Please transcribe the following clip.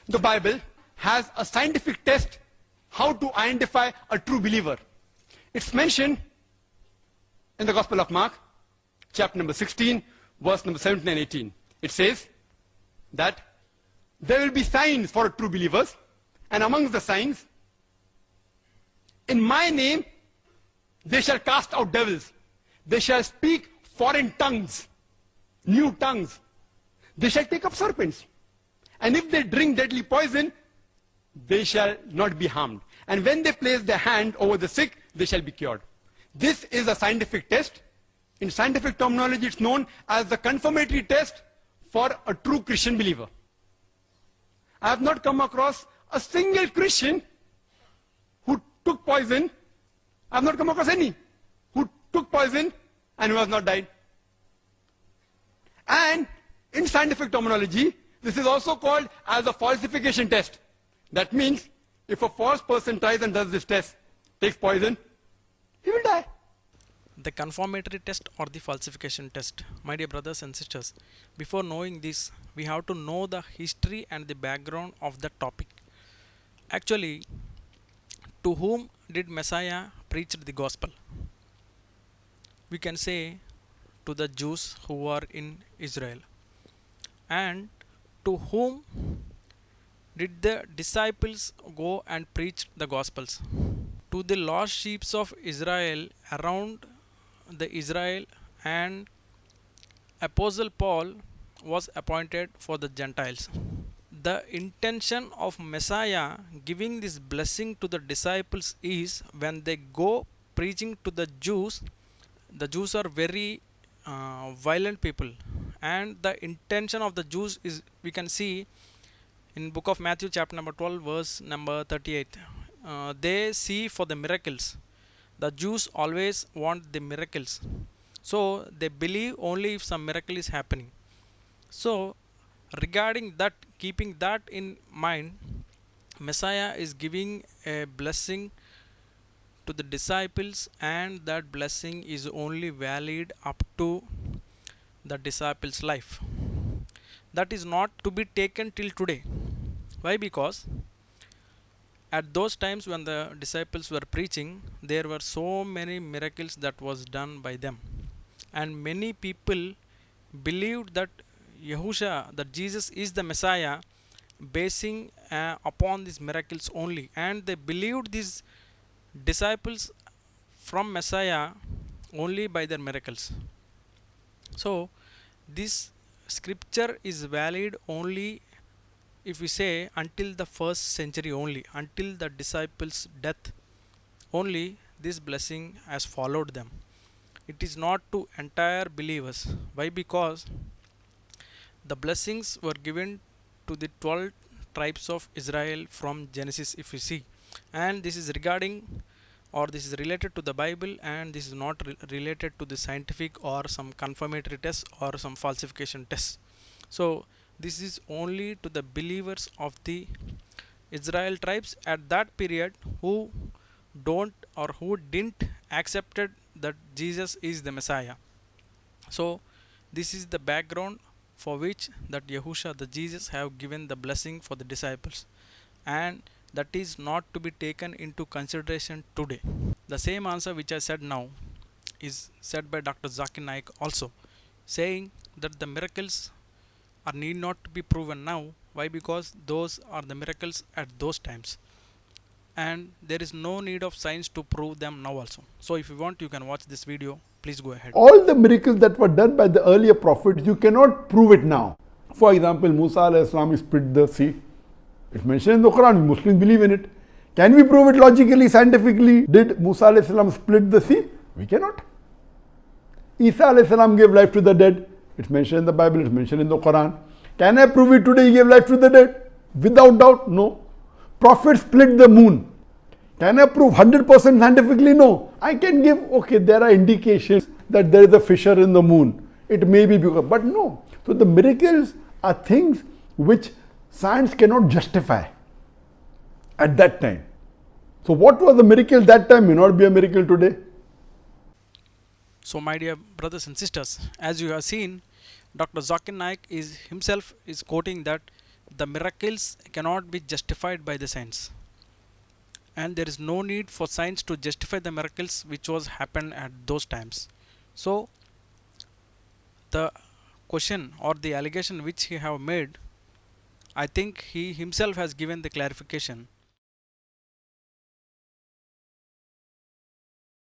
the Bible has a scientific test how to identify a true believer. It's mentioned in the Gospel of Mark, chapter number 16, verse number 17 and 18. It says that there will be signs for true believers, and amongst the signs, in my name, they shall cast out devils. They shall speak foreign tongues, new tongues. They shall take up serpents. And if they drink deadly poison, they shall not be harmed. And when they place their hand over the sick, they shall be cured. This is a scientific test. In scientific terminology, it's known as the confirmatory test for a true Christian believer. I have not come across a single Christian who took poison. I have not come across any who took poison and who has not died. And in scientific terminology, this is also called as a falsification test. That means if a false person tries and does this test, takes poison, he will die. The confirmatory test or the falsification test. My dear brothers and sisters, before knowing this, we have to know the history and the background of the topic. Actually, to whom did Messiah preach the gospel? We can say to the Jews who are in Israel. And to whom did the disciples go and preach the gospels? To the lost sheep of Israel around the Israel, and Apostle Paul was appointed for the Gentiles. The intention of Messiah giving this blessing to the disciples is when they go preaching to the Jews are very violent people, and the intention of the Jews is, we can see in book of Matthew chapter number 12 verse number 38. They see for the miracles. The Jews always want the miracles, so they believe only if some miracle is happening. So regarding that, keeping that in mind, Messiah is giving a blessing to the disciples, and that blessing is only valid up to the disciples' life. That is not to be taken till today. Why? Because at those times when the disciples were preaching, there were so many miracles that was done by them, and many people believed that Yahusha, that Jesus is the Messiah, basing upon these miracles only, and they believed these disciples from Messiah only by their miracles. So this scripture is valid only if we say until the first century only, until the disciples' death only, this blessing has followed them. It is not to entire believers. Why? Because the blessings were given to the 12 tribes of Israel from Genesis, if you see, and this is regarding, or this is related to the Bible, and this is not related to the scientific or some confirmatory tests or some falsification tests. So this is only to the believers of the Israel tribes at that period who don't or who didn't accepted that Jesus is the Messiah. So this is the background for which that Yahusha, the Jesus, have given the blessing for the disciples, and that is not to be taken into consideration today. The same answer which I said now is said by Dr. Zakir Naik also, saying that the miracles are need not to be proven now. Why? Because those are the miracles at those times, and there is no need of science to prove them now also. So if you want, you can watch this video. Please go ahead. All the miracles that were done by the earlier prophets, you cannot prove it now. For example, Musa alayhi salam split the sea. It's mentioned in the Quran. Muslims believe in it. Can we prove it logically, scientifically? Did Musa alayhi salam split the sea? We cannot. Isa alayhi salam gave life to the dead. It's mentioned in the Bible, it's mentioned in the Quran. Can I prove it today he gave life to the dead? Without doubt, no. Prophet split the moon. Can I prove 100% scientifically? No. I can give, okay, there are indications that there is a fissure in the moon. It may be because, but no. So the miracles are things which science cannot justify at that time. So what was the miracle that time may not be a miracle today. So my dear brothers and sisters, as you have seen, Dr. Zakir Naik is himself is quoting that the miracles cannot be justified by the science, and there is no need for science to justify the miracles which was happened at those times. So the question or the allegation which he have made, I think he himself has given the clarification